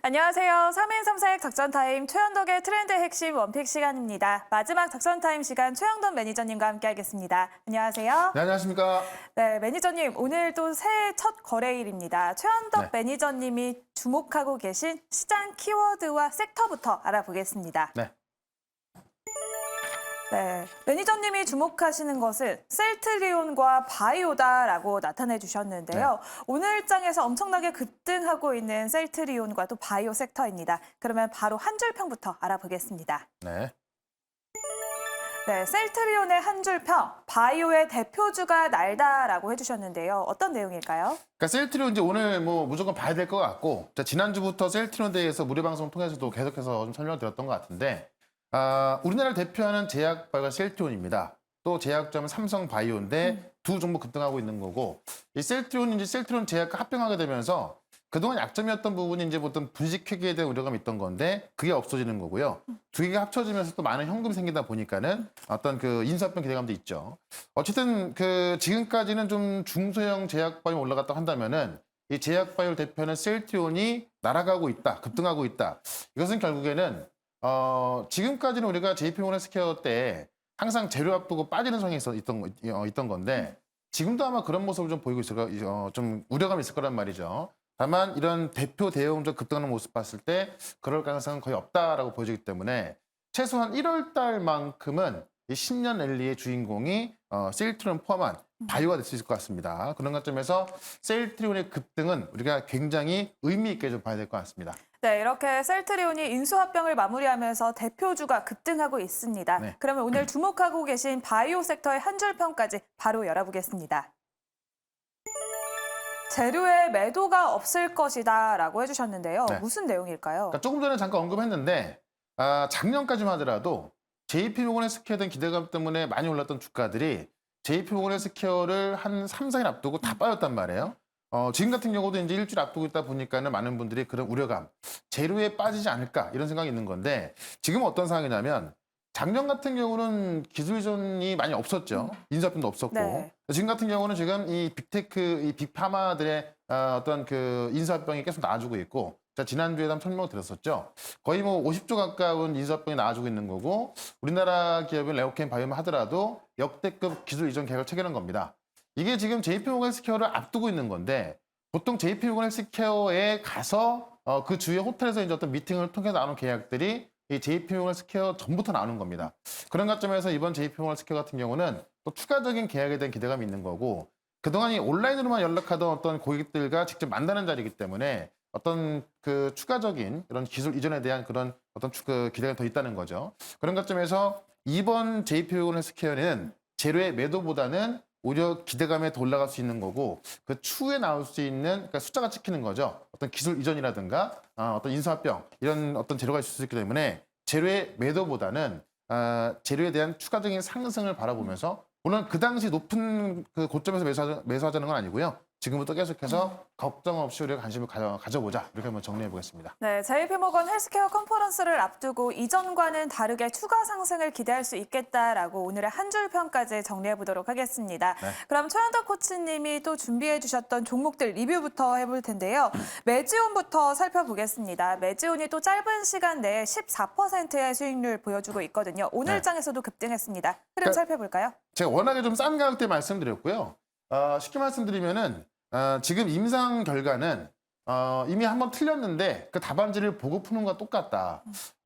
안녕하세요. 3인 3사액 작전타임 최현덕의 트렌드 핵심 원픽 시간입니다. 마지막 작전타임 시간 최영돈 매니저님과 함께하겠습니다. 안녕하세요. 네, 안녕하십니까. 네, 매니저님 오늘 또 새해 첫 거래일입니다. 최현덕 네. 매니저님이 주목하고 계신 시장 키워드와 섹터부터 알아보겠습니다. 네. 네, 매니저님이 주목하시는 것은 셀트리온과 바이오다라고 나타내 주셨는데요. 오늘 장에서 엄청나게 급등하고 있는 셀트리온과 또 바이오 섹터입니다. 그러면 바로 한 줄 평부터 알아보겠습니다. 네. 네, 셀트리온의 한 줄 평, 바이오의 대표주가 날다라고 해주셨는데요. 어떤 내용일까요? 그러니까 셀트리온 이제 오늘 뭐 무조건 봐야 될 것 같고, 지난주부터 셀트리온 대해서 무료 방송 통해서도 계속해서 좀 설명을 드렸던 것 같은데, 우리나라를 대표하는 제약바이오가 셀트리온입니다. 또 제약점은 삼성바이오인데 두 종목 급등하고 있는 거고, 이 셀트리온이 이제 셀트리온 제약과 합병하게 되면서 그동안 약점이었던 부분이 이제 보통 분식회계에 대한 우려감이 있던 건데 그게 없어지는 거고요. 두 개가 합쳐지면서 또 많은 현금이 생기다 보니까는 어떤 그 인수합병 기대감도 있죠. 어쨌든 그 지금까지는 좀 중소형 제약바이오 올라갔다 한다면은 이 제약바이오를 대표하는 셀트리온이 날아가고 있다, 급등하고 있다. 이것은 결국에는 지금까지는 우리가 JP모건 헬스케어 때 항상 재료 앞두고 빠지는 상황이 있던 건데 지금도 아마 그런 모습을 좀 보이고 좀 우려감이 있을 거란 말이죠. 다만 이런 대표 대형주 급등하는 모습 봤을 때 그럴 가능성은 거의 없다라고 보여지기 때문에 최소한 1월 달만큼은 이 신년 랠리의 주인공이 셀트리온 포함한 바이오가 될 수 있을 것 같습니다. 그런 관점에서 셀트리온의 급등은 우리가 굉장히 의미 있게 좀 봐야 될 것 같습니다. 네, 이렇게 셀트리온이 인수합병을 마무리하면서 대표주가 급등하고 있습니다. 네. 그러면 오늘 주목하고 계신 바이오 섹터의 한 줄 평까지 바로 열어보겠습니다. 재료에 매도가 없을 것이다 라고 해주셨는데요. 네. 무슨 내용일까요? 그러니까 조금 전에 잠깐 언급했는데 작년까지만 하더라도 JP모건 헬스케어에 대한 기대감 때문에 많이 올랐던 주가들이 JP모건 헬스케어를 한 3, 4일 앞두고 다 빠졌단 말이에요. 지금 같은 경우도 이제 일주일 앞두고 있다 보니까는 많은 분들이 그런 우려감, 재료에 빠지지 않을까 이런 생각이 있는 건데 지금 어떤 상황이냐면 작년 같은 경우는 기술 이전이 많이 없었죠. 인수합병도 없었고. 네. 지금 같은 경우는 지금 이 빅테크, 이 빅파마들의 어떤 그 인수합병이 계속 나와주고 있고, 지난주에도 한번 설명을 드렸었죠. 거의 뭐 50조 가까운 인수합병이 나와주고 있는 거고, 우리나라 기업인 레오케인 바이오만 하더라도 역대급 기술 이전 계약을 체결한 겁니다. 이게 지금 JP모건 헬스케어를 앞두고 있는 건데, 보통 JP모건 헬스케어에 가서 그 주요 호텔에서 이제 어떤 미팅을 통해 나오는 계약들이 이 JP모건 헬스케어 전부터 나오는 겁니다. 그런 관점에서 이번 JP모건 헬스케어 같은 경우는 또 추가적인 계약에 대한 기대감이 있는 거고 그동안 이 온라인으로만 연락하던 어떤 고객들과 직접 만나는 자리이기 때문에 어떤 그 추가적인 이런 기술 이전에 대한 그런 어떤 그 기대가 더 있다는 거죠. 그런 관점에서 이번 JP모건 헬스케어는 재료의 매도보다는 오히려 기대감에 더 올라갈 수 있는 거고 그 추후에 나올 수 있는 그러니까 숫자가 찍히는 거죠. 어떤 기술 이전이라든가 어떤 인수합병 이런 어떤 재료가 있을 수 있기 때문에 재료의 매도보다는 재료에 대한 추가적인 상승을 바라보면서 물론 그 당시 높은 그 고점에서 매수하자는 건 아니고요. 지금부터 계속해서 걱정 없이 우리가 관심을 가져보자 이렇게 한번 정리해 보겠습니다. 네, JP모건 헬스케어 컨퍼런스를 앞두고 이전과는 다르게 추가 상승을 기대할 수 있겠다라고 오늘의 한 줄 평까지 정리해 보도록 하겠습니다. 네. 그럼 최현덕 코치님이 또 준비해 주셨던 종목들 리뷰부터 해볼 텐데요. 매지온부터 살펴보겠습니다. 매지온이 또 짧은 시간 내에 14%의 수익률 보여주고 있거든요. 오늘 네. 장에서도 급등했습니다. 흐름 살펴볼까요? 제가 워낙에 좀 싼 가격대 말씀드렸고요. 쉽게 말씀드리면은 지금 임상 결과는 이미 한번 틀렸는데 그 답안지를 보고 푸는 거와 똑같다.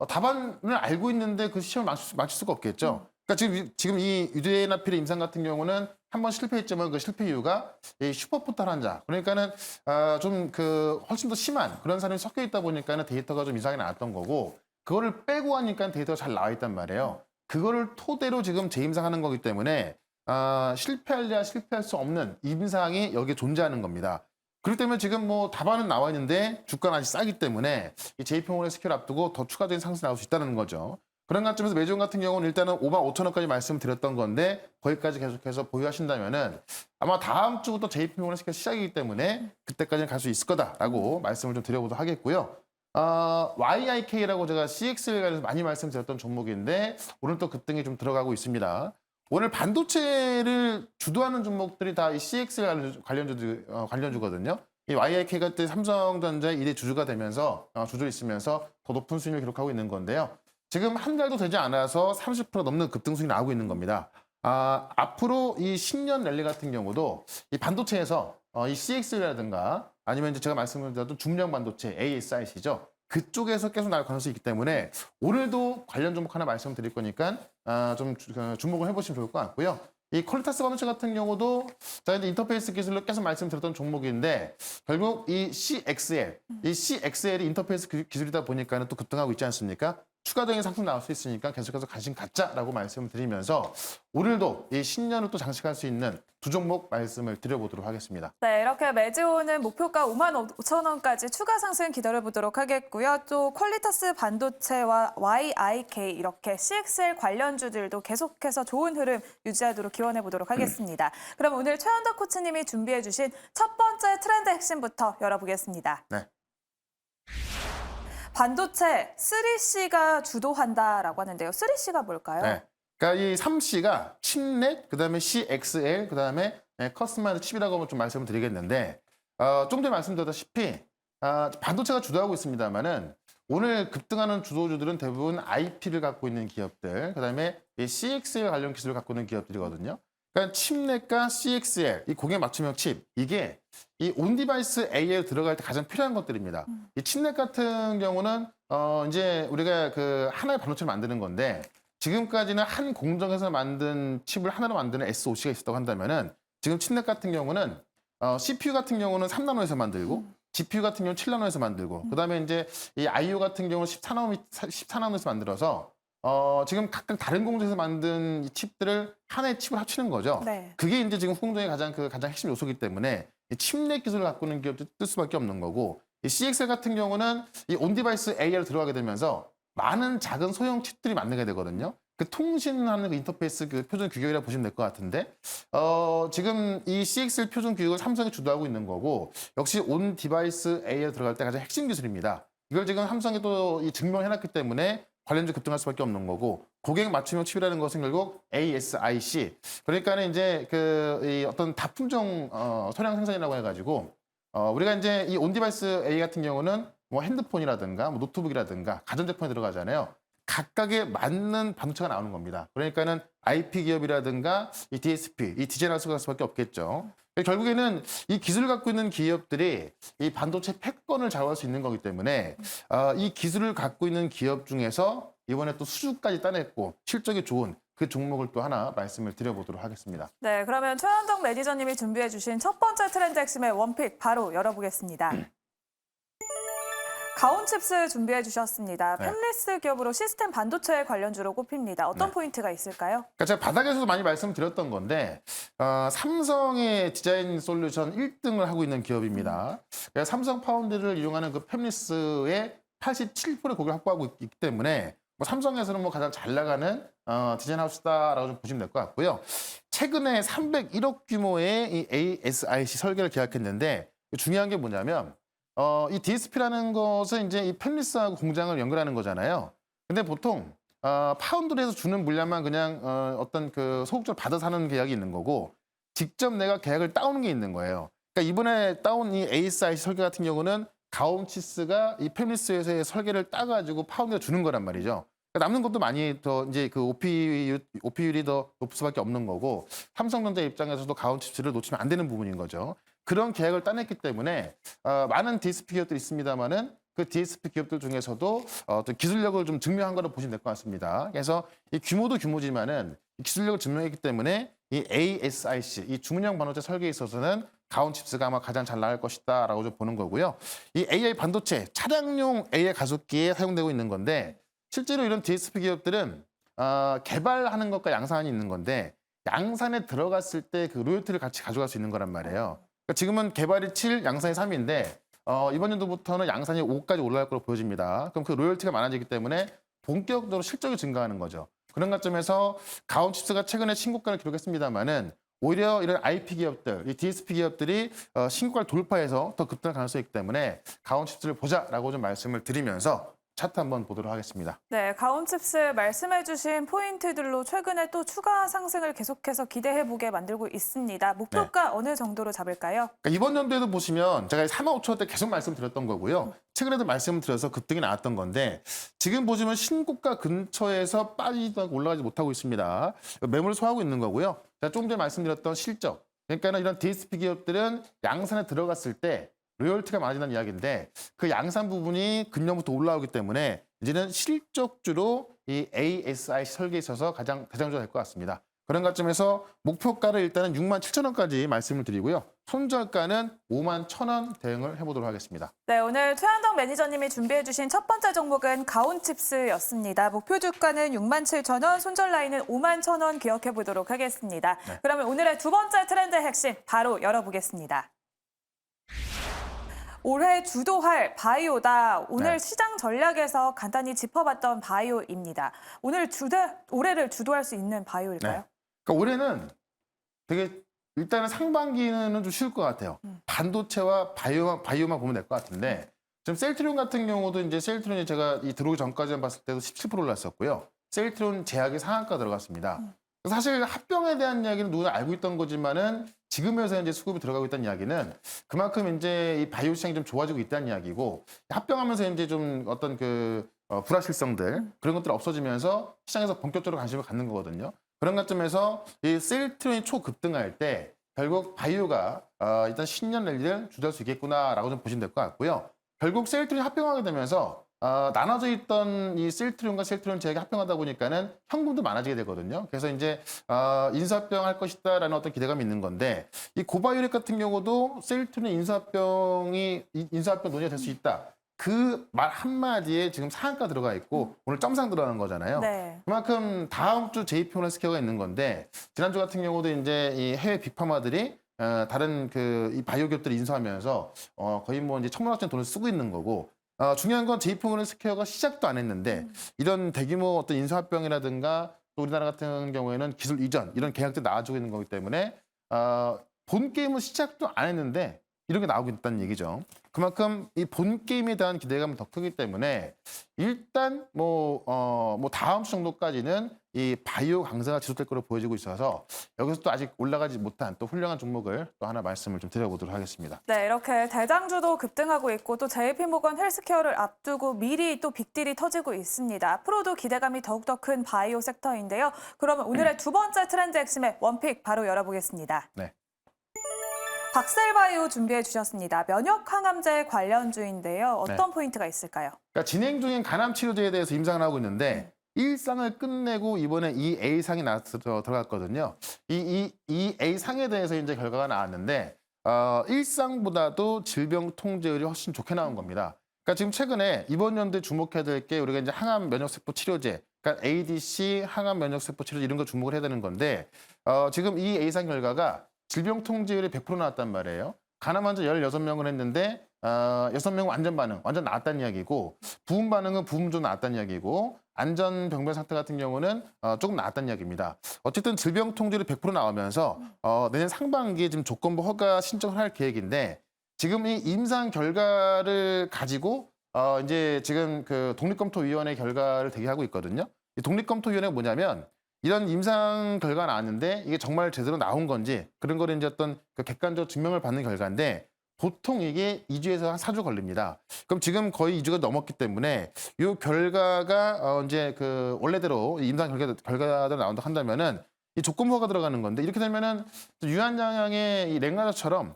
답안을 알고 있는데 그 시험을 맞출 수가 없겠죠. 그러니까 지금 이 유대나필의 임상 같은 경우는 한번 실패했지만 그 실패 이유가 이 슈퍼포탈 환자. 그러니까는 좀 그 훨씬 더 심한 그런 사람이 섞여 있다 보니까는 데이터가 좀 이상하게 나왔던 거고 그거를 빼고 하니까 데이터가 잘 나와 있단 말이에요. 그거를 토대로 지금 재임상하는 거기 때문에 실패할래야 실패할 수 없는 임상이 여기에 존재하는 겁니다. 그렇기 때문에 지금 뭐 답안은 나와 있는데 주가는 아직 싸기 때문에 이 JP모건 헬스케어를 앞두고 더 추가적인 상승이 나올 수 있다는 거죠. 그런 관점에서 매지온 같은 경우는 일단은 55,000원까지 말씀드렸던 건데 거기까지 계속해서 보유하신다면은 아마 다음 주부터 JP모건 헬스케어 시작이기 때문에 그때까지는 갈 수 있을 거다라고 말씀을 좀 드려보도록 하겠고요. YIK라고 제가 CX에 관해서 많이 말씀드렸던 종목인데 오늘 또 급등이 좀 들어가고 있습니다. 오늘 반도체를 주도하는 종목들이 다 이 CX 관련주거든요. 이 YIK가 때 삼성전자의 2대 주주가 되면서 주주로 있으면서 더 높은 수익을 기록하고 있는 건데요. 지금 한 달도 되지 않아서 30% 넘는 급등수익이 나오고 있는 겁니다. 앞으로 이 10년 랠리 같은 경우도 이 반도체에서 이 CX라든가 아니면 이제 제가 말씀드렸던 중량 반도체 ASIC죠. 그쪽에서 계속 나올 가능성이 있기 때문에 오늘도 관련 종목 하나 말씀드릴 거니까 좀 주목을 해보시면 좋을 것 같고요. 이 퀄리타스 반도체 같은 경우도 제가 이제 인터페이스 기술로 계속 말씀드렸던 종목인데 결국 이 CXL이 인터페이스 기술이다 보니까는 또 급등하고 있지 않습니까? 추가적인 상품 나올 수 있으니까 계속해서 관심 갖자라고 말씀을 드리면서 오늘도 이 신년을 또 장식할 수 있는 두 종목 말씀을 드려보도록 하겠습니다. 네, 이렇게 매지오는 목표가 55,000원까지 추가 상승 기다려보도록 하겠고요. 또 퀄리타스 반도체와 YIK 이렇게 CXL 관련주들도 계속해서 좋은 흐름 유지하도록 기원해보도록 하겠습니다. 그럼 오늘 최현덕 코치님이 준비해주신 첫 번째 트렌드 핵심부터 열어보겠습니다. 네. 반도체 3C가 주도한다라고 하는데요. 3C가 뭘까요? 네. 그러니까 이 3C가 칩넷, 그다음에 CXL, 그다음에 커스터마이즈 칩이라고 좀 말씀을 드리겠는데 좀 전에 말씀드렸다시피 반도체가 주도하고 있습니다만은 오늘 급등하는 주도주들은 대부분 IP를 갖고 있는 기업들, 그다음에 이 CXL 관련 기술을 갖고 있는 기업들이거든요. 그러니까 칩넷과 CXL, 이 고객 맞춤형 칩, 이게 이 온디바이스 AL 들어갈 때 가장 필요한 것들입니다. 이 칩넷 같은 경우는 이제 우리가 그 하나의 반도체를 만드는 건데 지금까지는 한 공정에서 만든 칩을 하나로 만드는 SOC가 있었다고 한다면은 지금 칩넷 같은 경우는 CPU 같은 경우는 3나노에서 만들고 GPU 같은 경우는 7나노에서 만들고 그다음에 이제 이 IO 같은 경우는 14나노에서 만들어서 지금 각각 다른 공정에서 만든 이 칩들을 하나의 칩을 합치는 거죠. 네. 그게 이제 지금 후공정의 가장 핵심 요소이기 때문에 이 칩넷 기술을 갖고 있는 기업들이 뜰 수밖에 없는 거고 이 CXL 같은 경우는 이 온디바이스 AR 들어가게 되면서 많은 작은 소형 칩들이 만들게 되거든요. 그 통신하는 그 인터페이스 그 표준 규격이라고 보시면 될 것 같은데 지금 이 CXL 표준 규격을 삼성이 주도하고 있는 거고 역시 온 디바이스 AR 들어갈 때 가장 핵심 기술입니다. 이걸 지금 삼성이 또 증명해놨기 때문에 관련주 급등할 수밖에 없는 거고 고객 맞춤형 칩이라는 것은 결국 ASIC 그러니까는 이제 이 어떤 다품종 소량 생산이라고 해가지고 우리가 이제 이 온디바이스 A 같은 경우는 뭐 핸드폰이라든가 뭐 노트북이라든가 가전제품에 들어가잖아요. 각각에 맞는 반도체가 나오는 겁니다. 그러니까는 IP 기업이라든가 이 DSP, 이 디자인 하우스가 수밖에 없겠죠. 결국에는 이 기술을 갖고 있는 기업들이 이 반도체 패권을 좌우할 수 있는 거기 때문에 이 기술을 갖고 있는 기업 중에서 이번에 또 수주까지 따냈고 실적이 좋은 그 종목을 또 하나 말씀을 드려보도록 하겠습니다. 네, 그러면 최현덕 매니저님이 준비해주신 첫 번째 트렌드 핵심의 원픽 바로 열어보겠습니다. 가온칩스 준비해 주셨습니다. 네. 팹리스 기업으로 시스템 반도체 관련주로 꼽힙니다. 어떤 네. 포인트가 있을까요? 그러니까 제가 바닥에서도 많이 말씀드렸던 건데 삼성의 디자인 솔루션 1등을 하고 있는 기업입니다. 그러니까 삼성 파운드를 이용하는 그 팹리스의 87%의 고객을 확보하고 있기 때문에 뭐 삼성에서는 뭐 가장 잘 나가는 디자인 하우스다라고 좀 보시면 될 것 같고요. 최근에 301억 규모의 이 ASIC 설계를 계약했는데 중요한 게 뭐냐면 이 DSP라는 것은 이제 이 팹리스하고 공장을 연결하는 거잖아요. 근데 보통 파운드에서 주는 물량만 그냥 어떤 그 소극적으로 받아서 하는 계약이 있는 거고 직접 내가 계약을 따오는 게 있는 거예요. 그러니까 이번에 따온 이 ASIC 설계 같은 경우는 가온치스가 이 팹리스 회사의 설계를 따가지고 파운드에 주는 거란 말이죠. 그러니까 남는 것도 많이 더 이제 그 OP율이 더 높을 수밖에 없는 거고 삼성전자 입장에서도 가온칩스를 놓치면 안 되는 부분인 거죠. 그런 계약을 따냈기 때문에 많은 DSP 기업들이 있습니다만은 그 DSP 기업들 중에서도 어떤 기술력을 좀 증명한 거로 보시면 될 것 같습니다. 그래서 이 규모도 규모지만은 기술력을 증명했기 때문에 이 ASIC, 이 중량 반도체 설계에 있어서는 가온칩스가 아마 가장 잘 나갈 것이다라고 좀 보는 거고요. 이 AI 반도체, 차량용 AI 가속기에 사용되고 있는 건데 실제로 이런 DSP 기업들은 개발하는 것과 양산이 있는 건데 양산에 들어갔을 때 그 로열티를 같이 가져갈 수 있는 거란 말이에요. 그러니까 지금은 개발이 7, 양산이 3인데 이번 연도부터는 양산이 5까지 올라갈 거로 보여집니다. 그럼 그 로열티가 많아지기 때문에 본격적으로 실적이 증가하는 거죠. 그런 관점에서 가온칩스가 최근에 신고가를 기록했습니다만은 오히려 이런 IP 기업들, 이 DSP 기업들이 신고가를 돌파해서 더 급등할 가능성이 있기 때문에 가온칩스를 보자라고 좀 말씀을 드리면서 차트 한번 보도록 하겠습니다. 네, 가온칩스 말씀해주신 포인트들로 최근에 또 추가 상승을 계속해서 기대해보게 만들고 있습니다. 목표가 어느 정도로 잡을까요? 그러니까 이번 연도에도 보시면 제가 4만 5천 원대 계속 말씀드렸던 거고요. 최근에도 말씀드려서 급등이 나왔던 건데 지금 보시면 신고가 근처에서 빠지다 올라가지 못하고 있습니다. 매물을 소화하고 있는 거고요. 제가 조금 전에 말씀드렸던 실적. 그러니까 이런 DSP 기업들은 양산에 들어갔을 때 로열티가 많아진다는 이야기인데 그 양산 부분이 금년부터 올라오기 때문에 이제는 실적주로 이 ASIC 설계에 있어서 가장 대장주가 될 것 같습니다. 그런 관점에서 목표가를 일단은 6만 7천 원까지 말씀을 드리고요. 손절가는 5만 1천 원 대응을 해보도록 하겠습니다. 네, 오늘 최한덕 매니저님이 준비해주신 첫 번째 종목은 가온칩스였습니다. 목표 주가는 6만 7천 원, 손절 라인은 5만 1천 원 기억해보도록 하겠습니다. 네. 그러면 오늘의 두 번째 트렌드 핵심 바로 열어보겠습니다. 올해 주도할 바이오다. 오늘 네. 시장 전략에서 간단히 짚어봤던 바이오입니다. 올해를 주도할 수 있는 바이오일까요? 네. 그러니까 올해는 되게 일단은 상반기는 좀 쉬울 것 같아요. 반도체와 바이오만 보면 될 것 같은데 지금 셀트리온 같은 경우도 이제 셀트리온이 제가 이 들어오기 전까지만 봤을 때도 17% 올랐었고요. 셀트리온 제약이 상한가 들어갔습니다. 사실 합병에 대한 이야기는 누구나 알고 있던 거지만은 지금에서 이제 수급이 들어가고 있다는 이야기는 그만큼 이제 이 바이오 시장이 좀 좋아지고 있다는 이야기고 합병하면서 이제 좀 어떤 그 불확실성들 그런 것들이 없어지면서 시장에서 본격적으로 관심을 갖는 거거든요. 그런 관점에서 이 셀트리온이 초급등할 때 결국 바이오가 일단 신년 랠리를 주도할 수 있겠구나라고 좀 보시면 될 것 같고요. 결국 셀트리온이 합병하게 되면서 나눠져 있던 이 셀트리온과 셀트리온 제약이 합병하다 보니까는 현금도 많아지게 되거든요. 그래서 이제 인수합병할 것이다라는 어떤 기대감이 있는 건데 이 고바이오렉 같은 경우도 셀트리온 인수합병 논의가 될 수 있다. 그 말 한마디에 지금 상한가 들어가 있고 오늘 점상 들어가는 거잖아요. 네. 그만큼 다음 주 JP모르스케어가 있는 건데 지난주 같은 경우도 이제 이 해외 빅파마들이 다른 그 이 바이오 기업들을 인수하면서 거의 뭐 이제 천문학적인 돈을 쓰고 있는 거고 중요한 건 JP모르스케어가 시작도 안 했는데 이런 대규모 어떤 인수합병이라든가 또 우리나라 같은 경우에는 기술 이전 이런 계약들이 나와주고 있는 거기 때문에 본 게임은 시작도 안 했는데 이런 게 나오고 있다는 얘기죠. 그만큼 이 본 게임에 대한 기대감이 더 크기 때문에 일단 뭐 다음 주 정도까지는 이 바이오 강세가 지속될 거로 보여지고 있어서 여기서 또 아직 올라가지 못한 또 훌륭한 종목을 또 하나 말씀을 좀 드려보도록 하겠습니다. 네, 이렇게 대장주도 급등하고 있고 또 JP모건 헬스케어를 앞두고 미리 또 빅딜이 터지고 있습니다. 앞으로도 기대감이 더욱더 큰 바이오 섹터인데요. 그러면 오늘의 두 번째 트렌드 핵심의 원픽 바로 열어보겠습니다. 네. 박셀바이오 준비해 주셨습니다. 면역 항암제 관련주인데요. 어떤 포인트가 있을까요? 그러니까 진행 중인 간암 치료제에 대해서 임상을 하고 있는데 1상을 끝내고 이번에 2A상이 들어갔거든요. 이 2A상에 대해서 이제 결과가 나왔는데 1상보다도 질병 통제율이 훨씬 좋게 나온 겁니다. 그러니까 지금 최근에 이번 연도에 주목해야 될 게 우리가 이제 항암 면역세포 치료제, 그러니까 ADC, 항암 면역세포 치료제 이런 거 주목을 해야 되는 건데 지금 이 A상 결과가 질병 통제율이 100% 나왔단 말이에요. 간암 환자 16명을 했는데 6명은 완전 반응, 완전 나았다는 이야기고 부분 반응은 부분 좀 나았다는 이야기고 안전 병변 상태 같은 경우는 조금 나았다는 이야기입니다. 어쨌든 질병 통제율이 100% 나오면서 내년 상반기에 지금 조건부 허가 신청을 할 계획인데 지금 이 임상 결과를 가지고 이제 지금 그 독립검토위원회 결과를 대기하고 있거든요. 이 독립검토위원회가 뭐냐면 이런 임상 결과가 나왔는데 이게 정말 제대로 나온 건지 그런 거를 이제 어떤 그 객관적 증명을 받는 결과인데 보통 이게 2주에서 한 4주 걸립니다. 그럼 지금 거의 2주가 넘었기 때문에 이 결과가 이제 그 원래대로 임상 결과대로 나온다 한다면은 이 조건 허가 들어가는 건데 이렇게 되면은 유한양양의 이 랭라자처럼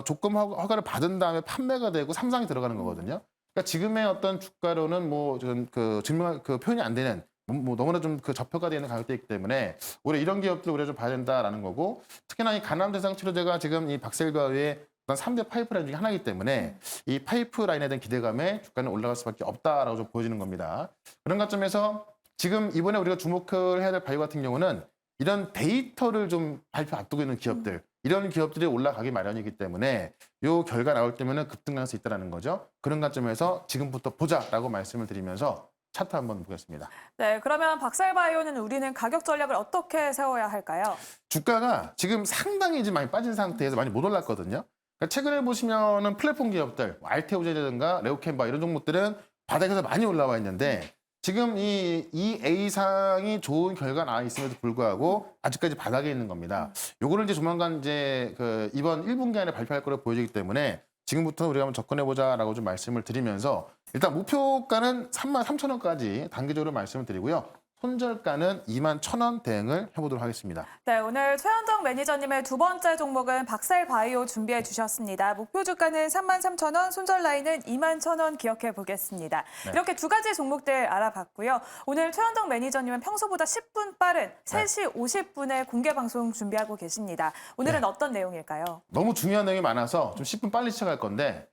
조건 허가를 받은 다음에 판매가 되고 삼상이 들어가는 거거든요. 그러니까 지금의 어떤 주가로는 뭐 그 증명 그 표현이 안 되는 뭐 너무나 좀 그 저평가되어 있는 가격대이기 때문에 오히려 이런 기업들 우리가 좀 봐야 된다라는 거고 특히나 이 간암 대상 치료제가 지금 이 박셀바이오의 어떤 3대 파이프라인 중에 하나이기 때문에 이 파이프라인에 대한 기대감에 주가는 올라갈 수밖에 없다라고 좀 보여지는 겁니다. 그런 관점에서 지금 이번에 우리가 주목을 해야 될 바이오 같은 경우는 이런 데이터를 좀 발표 앞두고 있는 기업들 이런 기업들이 올라가기 마련이기 때문에 이 결과 나올 때면은 급등 가능성이 있다는 거죠. 그런 관점에서 지금부터 보자라고 말씀을 드리면서 차트 한번 보겠습니다. 네, 그러면 박셀바이오는 우리는 가격 전략을 어떻게 세워야 할까요? 주가가 지금 상당히 이제 많이 빠진 상태에서 많이 못 올랐거든요. 그러니까 최근에 보시면은 플랫폼 기업들, 알테오제라든가 레오캔바 이런 종목들은 바닥에서 많이 올라와 있는데 지금 이 A상이 좋은 결과 나와 있음에도 불구하고 아직까지 바닥에 있는 겁니다. 요거를 이제 조만간 이제 그 이번 1분기 안에 발표할 거로 보여지기 때문에 지금부터 우리가 한번 접근해보자라고 좀 말씀을 드리면서 일단 목표가는 33,000원까지 단기적으로 말씀을 드리고요. 손절가는 21,000원 대응을 해보도록 하겠습니다. 네, 오늘 최현정 매니저님의 두 번째 종목은 박셀바이오 준비해 주셨습니다. 목표 주가는 33,000원, 손절 라인은 21,000원 기억해 보겠습니다. 네. 이렇게 두 가지 종목들 알아봤고요. 오늘 최현정 매니저님은 평소보다 10분 빠른 3시 50분에 공개 방송 준비하고 계십니다. 오늘은 네. 어떤 내용일까요? 너무 중요한 내용이 많아서 좀 10분 빨리 시작할 건데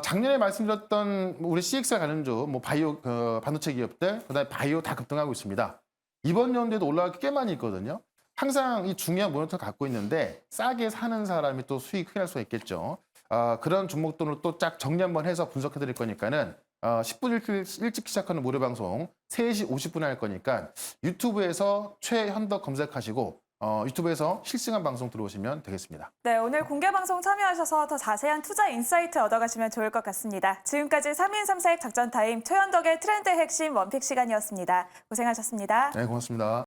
작년에 말씀드렸던 우리 CXR 관련주, 뭐 바이오 반도체 기업들, 그다음에 바이오 다 급등하고 있습니다. 이번 연도에도 올라갈 게 꽤 많이 있거든요. 항상 이 중요한 모니터를 갖고 있는데 싸게 사는 사람이 또 수익 크게 날 수가 있겠죠. 그런 종목들을 또 쫙 정리 한번 해서 분석해 드릴 거니까는 10분 일찍 시작하는 무료 방송 3시 50분에 할 거니까 유튜브에서 최현덕 검색하시고 유튜브에서 실시간 방송 들어오시면 되겠습니다. 네, 오늘 공개 방송 참여하셔서 더 자세한 투자 인사이트 얻어가시면 좋을 것 같습니다. 지금까지 3인 3색 작전 타임 최현덕의 트렌드 핵심 원픽 시간이었습니다. 고생하셨습니다. 네, 고맙습니다.